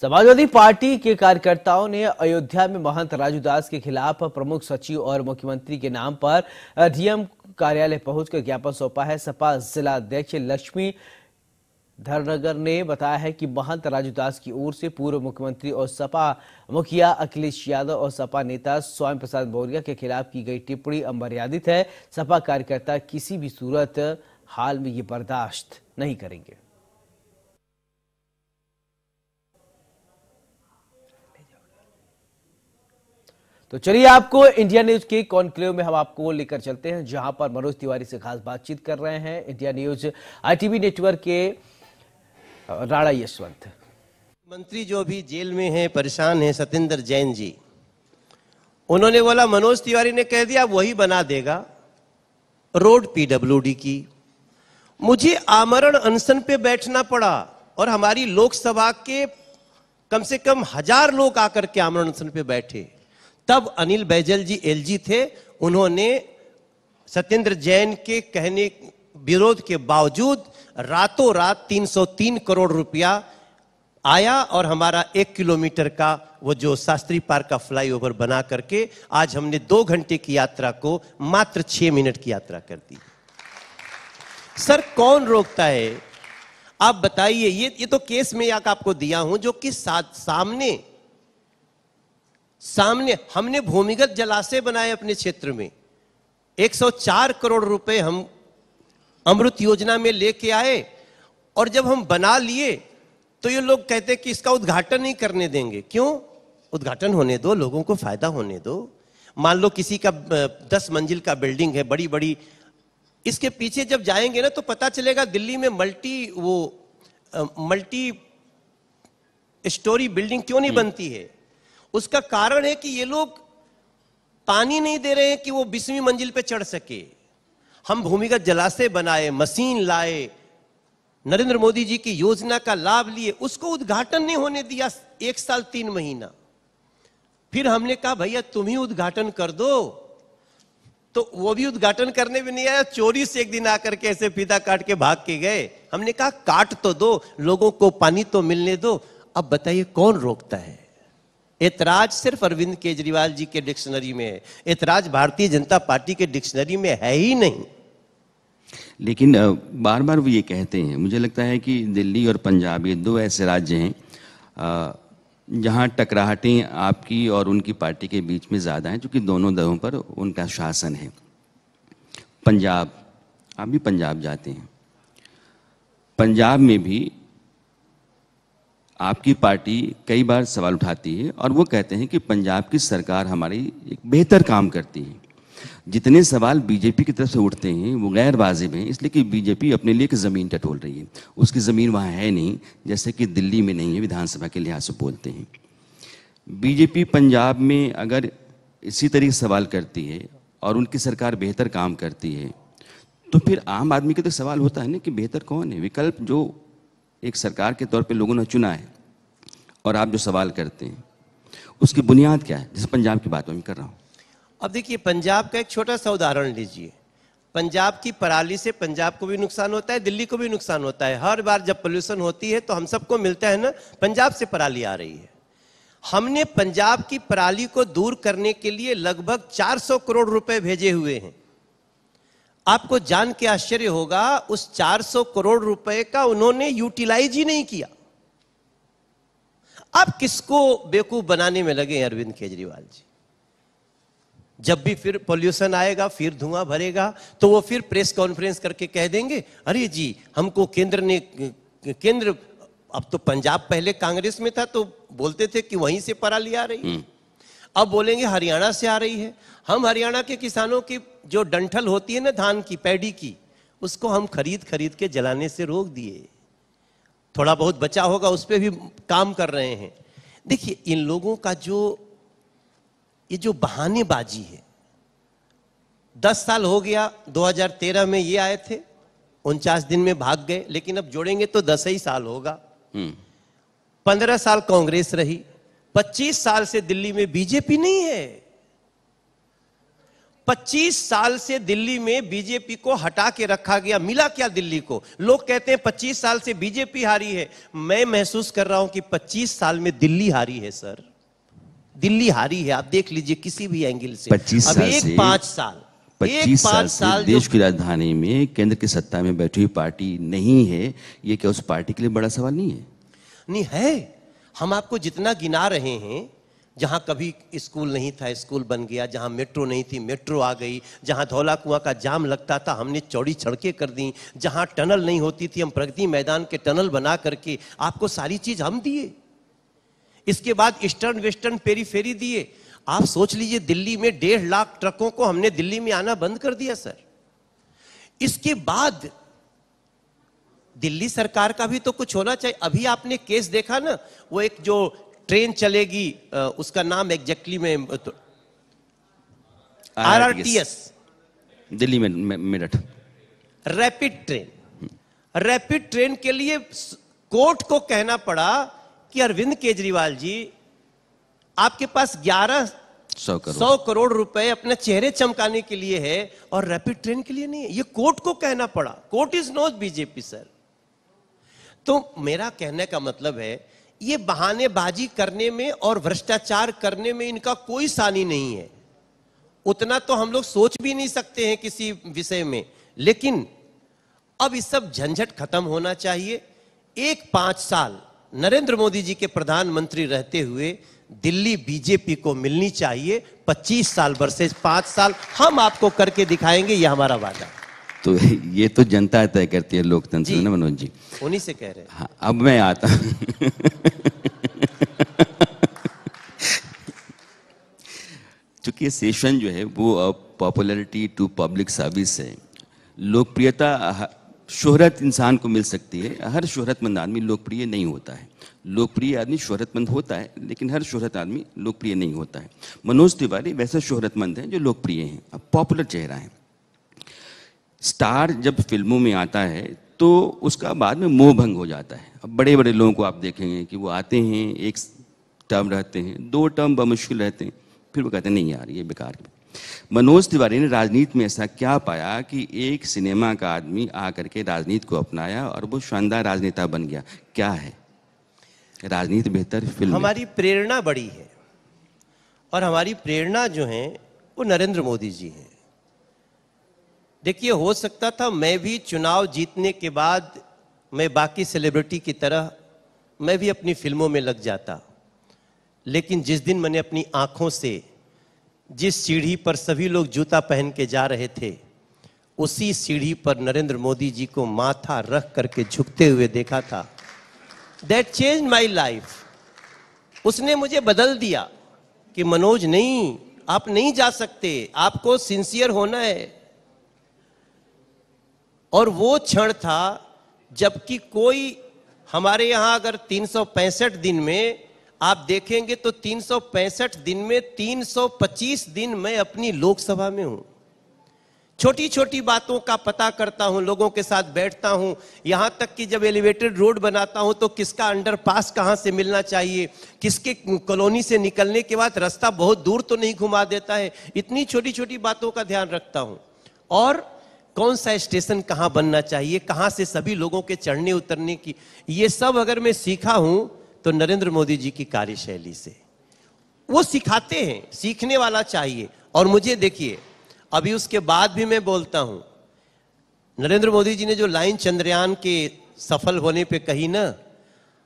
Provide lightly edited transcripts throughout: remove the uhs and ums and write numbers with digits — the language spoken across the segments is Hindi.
समाजवादी पार्टी के कार्यकर्ताओं ने अयोध्या में महंत राजूदास के खिलाफ प्रमुख सचिव और मुख्यमंत्री के नाम पर डीएम कार्यालय पहुंचकर ज्ञापन सौंपा है। सपा जिला अध्यक्ष लक्ष्मी धरनगर ने बताया है कि महंत राजूदास की ओर से पूर्व मुख्यमंत्री और सपा मुखिया अखिलेश यादव और सपा नेता स्वामी प्रसाद मौर्य के खिलाफ की गई टिप्पणी अमर्यादित है। सपा कार्यकर्ता किसी भी सूरत हाल में ये बर्दाश्त नहीं करेंगे। तो चलिए आपको इंडिया न्यूज के कॉन्क्लेव में हम आपको लेकर चलते हैं, जहां पर मनोज तिवारी से खास बातचीत कर रहे हैं इंडिया न्यूज आईटीवी नेटवर्क के राणा यशवंत। मंत्री जो भी जेल में हैं, परेशान हैं, सत्येंद्र जैन जी, उन्होंने बोला मनोज तिवारी ने कह दिया वही बना देगा रोड पीडब्ल्यूडी की। मुझे आमरण अनशन पे बैठना पड़ा और हमारी लोकसभा के कम से कम 1000 लोग आकर के आमरण अनशन पे बैठे। तब अनिल बैजल जी एलजी थे, उन्होंने सत्येंद्र जैन के कहने विरोध के बावजूद रातों रात 303 करोड़ रुपया आया और हमारा 1 किलोमीटर का वो जो शास्त्री पार्क का फ्लाईओवर बना करके आज हमने 2 घंटे की यात्रा को मात्र 6 मिनट की यात्रा कर दी। सर कौन रोकता है? आप बताइए। ये तो केस में आपको दिया हूं जो कि सामने हमने भूमिगत जलाशय बनाए अपने क्षेत्र में। 104 करोड़ रुपए हम अमृत योजना में लेके आए और जब हम बना लिए तो ये लोग कहते कि इसका उद्घाटन नहीं करने देंगे। क्यों? उद्घाटन होने दो, लोगों को फायदा होने दो। मान लो किसी का 10 मंजिल का बिल्डिंग है, बड़ी बड़ी, इसके पीछे जब जाएंगे ना तो पता चलेगा दिल्ली में मल्टी स्टोरी बिल्डिंग क्यों नहीं बनती है। उसका कारण है कि ये लोग पानी नहीं दे रहे हैं कि वो 20वीं मंजिल पे चढ़ सके। हम भूमिगत जलाशय बनाए, मशीन लाए, नरेंद्र मोदी जी की योजना का लाभ लिए, उसको उद्घाटन नहीं होने दिया 1 साल 3 महीना। फिर हमने कहा भैया तुम ही उद्घाटन कर दो, तो वो भी उद्घाटन करने भी नहीं आया। चोरी से एक दिन आकर के ऐसे फीता काट के भाग के गए। हमने कहा काट तो दो, लोगों को पानी तो मिलने दो। अब बताइए कौन रोकता है? ऐतराज सिर्फ अरविंद केजरीवाल जी के डिक्शनरी में है, ऐतराज भारतीय जनता पार्टी के डिक्शनरी में है ही नहीं। लेकिन बार बार वो ये कहते हैं, मुझे लगता है कि दिल्ली और पंजाब ये 2 ऐसे राज्य हैं जहां टकराहटें आपकी और उनकी पार्टी के बीच में ज़्यादा हैं, क्योंकि दोनों दलों पर उनका शासन है। पंजाब, आप भी पंजाब जाते हैं, पंजाब में भी आपकी पार्टी कई बार सवाल उठाती है और वो कहते हैं कि पंजाब की सरकार हमारी एक बेहतर काम करती है। जितने सवाल बीजेपी की तरफ से उठते हैं वो गैर वाजिब हैं, इसलिए कि बीजेपी अपने लिए एक ज़मीन टटोल रही है। उसकी ज़मीन वहाँ है नहीं, जैसे कि दिल्ली में नहीं है, विधानसभा के लिहाज से बोलते हैं। बीजेपी पंजाब में अगर इसी तरीके से सवाल करती है और उनकी सरकार बेहतर काम करती है, तो फिर आम आदमी का तो सवाल होता है ना कि बेहतर कौन है? विकल्प जो एक सरकार के तौर पे लोगों ने चुना है और आप जो सवाल करते हैं उसकी बुनियाद क्या है? जैसे पंजाब की बात मैं कर रहा हूँ। अब देखिए पंजाब का एक छोटा सा उदाहरण लीजिए। पंजाब की पराली से पंजाब को भी नुकसान होता है, दिल्ली को भी नुकसान होता है। हर बार जब पोल्यूशन होती है तो हम सबको मिलता है ना, पंजाब से पराली आ रही है। हमने पंजाब की पराली को दूर करने के लिए लगभग 400 करोड़ रुपए भेजे हुए हैं। आपको जान के आश्चर्य होगा उस 400 करोड़ रुपए का उन्होंने यूटिलाइज ही नहीं किया। आप किसको बेवकूफ बनाने में लगे अरविंद केजरीवाल जी? जब भी फिर पोल्यूशन आएगा, फिर धुआं भरेगा, तो वो फिर प्रेस कॉन्फ्रेंस करके कह देंगे अरे जी हमको केंद्र अब तो पंजाब पहले कांग्रेस में था तो बोलते थे कि वहीं से पराली आ रही है, अब बोलेंगे हरियाणा से आ रही है। हम हरियाणा के किसानों की जो डंठल होती है ना धान की, पैडी की, उसको हम खरीद के जलाने से रोक दिए। थोड़ा बहुत बचा होगा उस पर भी काम कर रहे हैं। देखिए इन लोगों का ये जो बहानेबाजी है, 10 साल हो गया, 2013 में ये आए थे, 49 दिन में भाग गए, लेकिन अब जोड़ेंगे तो 10 ही साल होगा। 15 साल कांग्रेस रही, 25 साल से दिल्ली में बीजेपी नहीं है। 25 साल से दिल्ली में बीजेपी को हटा के रखा गया, मिला क्या दिल्ली को? लोग कहते हैं 25 साल से बीजेपी हारी है। मैं महसूस कर रहा हूं कि 25 साल में दिल्ली हारी है सर, दिल्ली हारी है। आप देख लीजिए किसी भी एंगल से। 25 अब साल एक से 5 साल 25 साल से देश की राजधानी में केंद्र की सत्ता में बैठी हुई पार्टी नहीं है, ये क्या उस पार्टी के लिए बड़ा सवाल नहीं है? नहीं है। हम आपको जितना गिना रहे हैं, जहां कभी स्कूल नहीं था स्कूल बन गया, जहां मेट्रो नहीं थी मेट्रो आ गई, जहां धौला कुआं का जाम लगता था हमने चौड़ी सड़कें कर दी, जहां टनल नहीं होती थी हम प्रगति मैदान के टनल बना करके आपको सारी चीज हम दिए। इसके बाद ईस्टर्न वेस्टर्न पेरीफेरी दिए। आप सोच लीजिए दिल्ली में 1.5 लाख ट्रकों को हमने दिल्ली में आना बंद कर दिया सर। इसके बाद दिल्ली सरकार का भी तो कुछ होना चाहिए। अभी आपने केस देखा ना, वो एक जो ट्रेन चलेगी, उसका नाम एग्जैक्टली में तो RRTS, दिल्ली में मेरठ रैपिड ट्रेन के लिए कोर्ट को कहना पड़ा कि अरविंद केजरीवाल जी, आपके पास 1100 करोड़ रुपए अपने चेहरे चमकाने के लिए है और रैपिड ट्रेन के लिए नहीं है। ये कोर्ट को कहना पड़ा। Court is not BJP sir. तो मेरा कहने का मतलब है, ये बहानेबाजी करने में और भ्रष्टाचार करने में इनका कोई सानी नहीं है। उतना तो हम लोग सोच भी नहीं सकते हैं किसी विषय में। लेकिन अब इस सब झंझट खत्म होना चाहिए। एक 5 साल नरेंद्र मोदी जी के प्रधानमंत्री रहते हुए दिल्ली बीजेपी को मिलनी चाहिए। 25 साल वर्सेस 5 साल हम आपको करके दिखाएंगे, ये हमारा वादा। तो ये तो जनता तय करती है लोकतंत्र में ना मनोज जी, उन्हीं से कह रहे हैं। हाँ, अब मैं आता हूं। चूंकि ये सेशन जो है वो पॉपुलैरिटी टू पब्लिक सर्विस है। लोकप्रियता, शोहरत इंसान को मिल सकती है, हर शोहरतमंद आदमी लोकप्रिय नहीं होता है। लोकप्रिय आदमी शोहरतमंद होता है, लेकिन हर शोहरत आदमी लोकप्रिय नहीं होता है। मनोज तिवारी वैसा शोहरतमंद है जो लोकप्रिय हैं, अब पॉपुलर चेहरा है। स्टार जब फिल्मों में आता है तो उसका बाद में मोह भंग हो जाता है। अब बड़े बड़े लोगों को आप देखेंगे कि वो आते हैं, एक टर्म रहते हैं, 2 टर्म बमुश्किल रहते हैं, फिर वो कहते हैं नहीं यार ये बेकार है। मनोज तिवारी ने राजनीति में ऐसा क्या पाया कि एक सिनेमा का आदमी आकर के राजनीति को अपनाया और वो शानदार राजनेता बन गया? क्या है राजनीति बेहतर फिल्म? हमारी प्रेरणा बड़ी है और हमारी प्रेरणा जो है वो नरेंद्र मोदी जी हैं। देखिए, हो सकता था मैं भी चुनाव जीतने के बाद मैं बाकी सेलिब्रिटी की तरह मैं भी अपनी फिल्मों में लग जाता, लेकिन जिस दिन मैंने अपनी आंखों से जिस सीढ़ी पर सभी लोग जूता पहन के जा रहे थे, उसी सीढ़ी पर नरेंद्र मोदी जी को माथा रख करके झुकते हुए देखा था, दैट चेंज माई लाइफ। उसने मुझे बदल दिया कि मनोज नहीं, आप नहीं जा सकते, आपको सिंसियर होना है। और वो क्षण था जबकि कोई हमारे यहां अगर 365 दिन में आप देखेंगे तो 365 दिन में 325 दिन मैं अपनी लोकसभा में हूं। छोटी छोटी बातों का पता करता हूं, लोगों के साथ बैठता हूं, यहां तक कि जब एलिवेटेड रोड बनाता हूं तो किसका अंडरपास कहां से मिलना चाहिए, किसके कॉलोनी से निकलने के बाद रास्ता बहुत दूर तो नहीं घुमा देता है, इतनी छोटी छोटी बातों का ध्यान रखता हूं। और कौन सा स्टेशन कहां बनना चाहिए, कहां से सभी लोगों के चढ़ने उतरने की, ये सब अगर मैं सीखा हूं तो नरेंद्र मोदी जी की कार्यशैली से। वो सिखाते हैं, सीखने वाला चाहिए। और मुझे देखिए, अभी उसके बाद भी मैं बोलता हूं, नरेंद्र मोदी जी ने जो लाइन चंद्रयान के सफल होने पे कही ना,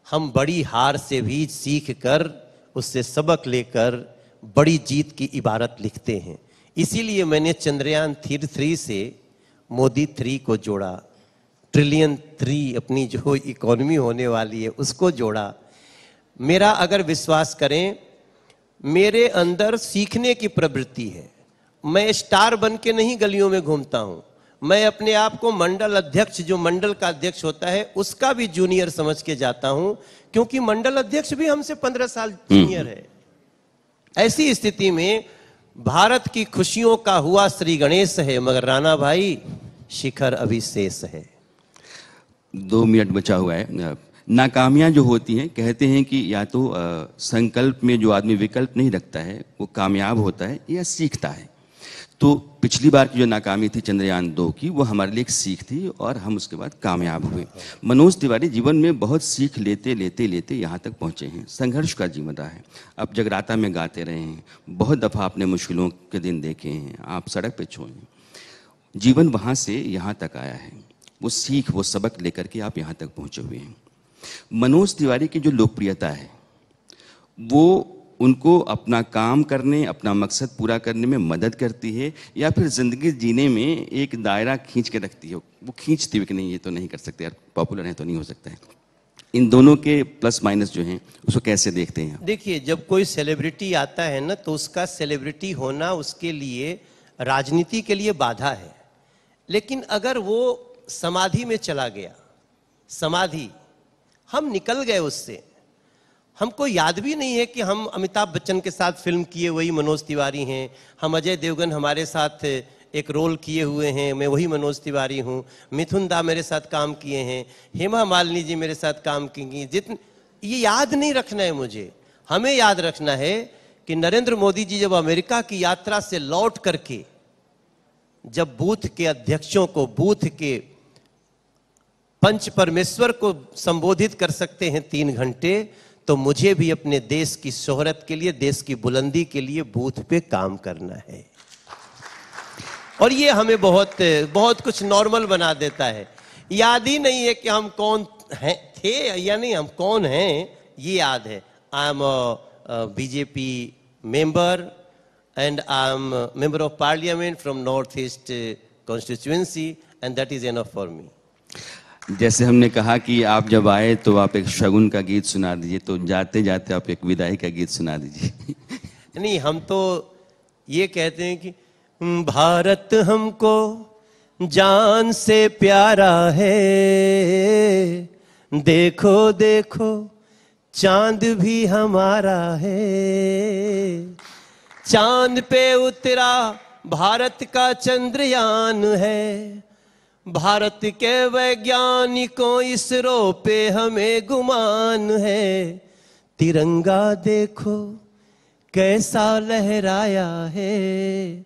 हम बड़ी हार से भी सीख कर उससे सबक लेकर बड़ी जीत की इबारत लिखते हैं। इसीलिए मैंने चंद्रयान 3 से मोदी 3 को जोड़ा, ट्रिलियन 3 अपनी जो इकोनॉमी होने वाली है उसको जोड़ा। मेरा अगर विश्वास करें, मेरे अंदर सीखने की प्रवृत्ति है। मैं स्टार बन के नहीं गलियों में घूमता हूं, मैं अपने आप को मंडल अध्यक्ष, जो मंडल का अध्यक्ष होता है उसका भी जूनियर समझ के जाता हूं, क्योंकि मंडल अध्यक्ष भी हमसे 15 साल जूनियर है। ऐसी स्थिति में भारत की खुशियों का हुआ श्री गणेश है, मगर राणा भाई शिखर अभी शेष है। 2 मिनट बचा हुआ है। नाकामियां जो होती हैं, कहते हैं कि या तो संकल्प में जो आदमी विकल्प नहीं रखता है वो कामयाब होता है या सीखता है। तो पिछली बार की जो नाकामी थी चंद्रयान 2 की, वो हमारे लिए एक सीख थी और हम उसके बाद कामयाब हुए। मनोज तिवारी जीवन में बहुत सीख लेते लेते लेते यहाँ तक पहुँचे हैं। संघर्ष का जीवन रहा है। आप जगराता में गाते रहे हैं, बहुत दफ़ा आपने मुश्किलों के दिन देखे हैं, आप सड़क पे छोए हैं। जीवन वहाँ से यहाँ तक आया है। वो सीख, वो सबक लेकर के आप यहाँ तक पहुँचे हुए हैं। मनोज तिवारी की जो लोकप्रियता है वो उनको अपना काम करने, अपना मकसद पूरा करने में मदद करती है, या फिर ज़िंदगी जीने में एक दायरा खींच के रखती है? वो खींचती है कि नहीं, ये तो नहीं कर सकते यार, पॉपुलर है तो नहीं हो सकता है। इन दोनों के प्लस माइनस जो हैं उसको कैसे देखते हैं? देखिए, जब कोई सेलिब्रिटी आता है ना, तो उसका सेलिब्रिटी होना उसके लिए राजनीति के लिए बाधा है। लेकिन अगर वो समाधि में चला गया, समाधि, हम निकल गए उससे, हमको याद भी नहीं है कि हम अमिताभ बच्चन के साथ फिल्म किए वही मनोज तिवारी हैं, हम अजय देवगन हमारे साथ एक रोल किए हुए हैं, मैं वही मनोज तिवारी हूँ, मिथुन दा मेरे साथ काम किए हैं, हेमा मालिनी जी मेरे साथ काम की, ये याद नहीं रखना है मुझे। हमें याद रखना है कि नरेंद्र मोदी जी जब अमेरिका की यात्रा से लौट करके जब बूथ के अध्यक्षों को, बूथ के पंच परमेश्वर को संबोधित कर सकते हैं 3 घंटे, तो मुझे भी अपने देश की शोहरत के लिए, देश की बुलंदी के लिए बूथ पे काम करना है। और ये हमें बहुत बहुत कुछ नॉर्मल बना देता है। याद ही नहीं है कि हम कौन हैं, थे या नहीं, हम कौन हैं ये याद है। I am BJP member and I am member of parliament from north east constituency and that is enough for me. जैसे हमने कहा कि आप जब आए तो आप एक शगुन का गीत सुना दीजिए, तो जाते जाते आप एक विदाई का गीत सुना दीजिए। नहीं, हम तो ये कहते हैं कि भारत हमको जान से प्यारा है, देखो देखो चांद भी हमारा है, चांद पे उतरा भारत का चंद्रयान है, भारत के वैज्ञानिकों इसरो पे हमें गुमान है, तिरंगा देखो कैसा लहराया है,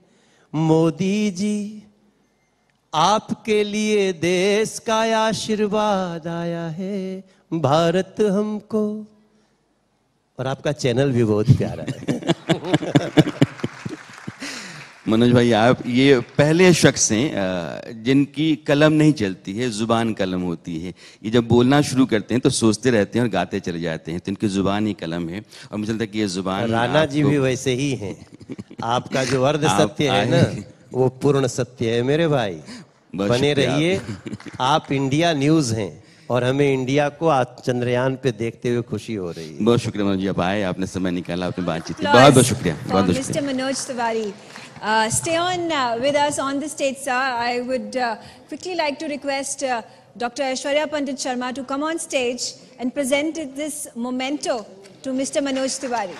मोदी जी आपके लिए देश का आशीर्वाद आया है, भारत हमको, और आपका चैनल भी बहुत प्यारा है। मनोज भाई, आप ये पहले शख्स हैं जिनकी कलम नहीं चलती है, जुबान कलम होती है। ये जब बोलना शुरू करते हैं तो सोचते रहते हैं और गाते चले जाते हैं, तो इनकी जुबान ही कलम है। और मुझे लगता है कि ये जुबान, राणा जी भी वैसे ही हैं। आपका जो अर्ध सत्य है ना, वो पूर्ण सत्य है मेरे भाई। बने रहिए। आप इंडिया न्यूज हैं और हमें इंडिया को आज चंद्रयान पे देखते हुए खुशी हो रही है। बहुत शुक्रिया मनोज जी, आप आए, आपने समय निकाला, आपने बातचीत की, बहुत बहुत शुक्रिया। बहुत बहुत Mr. Manoj Tiwari. Stay on with us on the stage, sir. I would quickly like to request Dr. Aishwarya Pandit Sharma to come on stage and present this memento to Mr. Manoj Tiwari.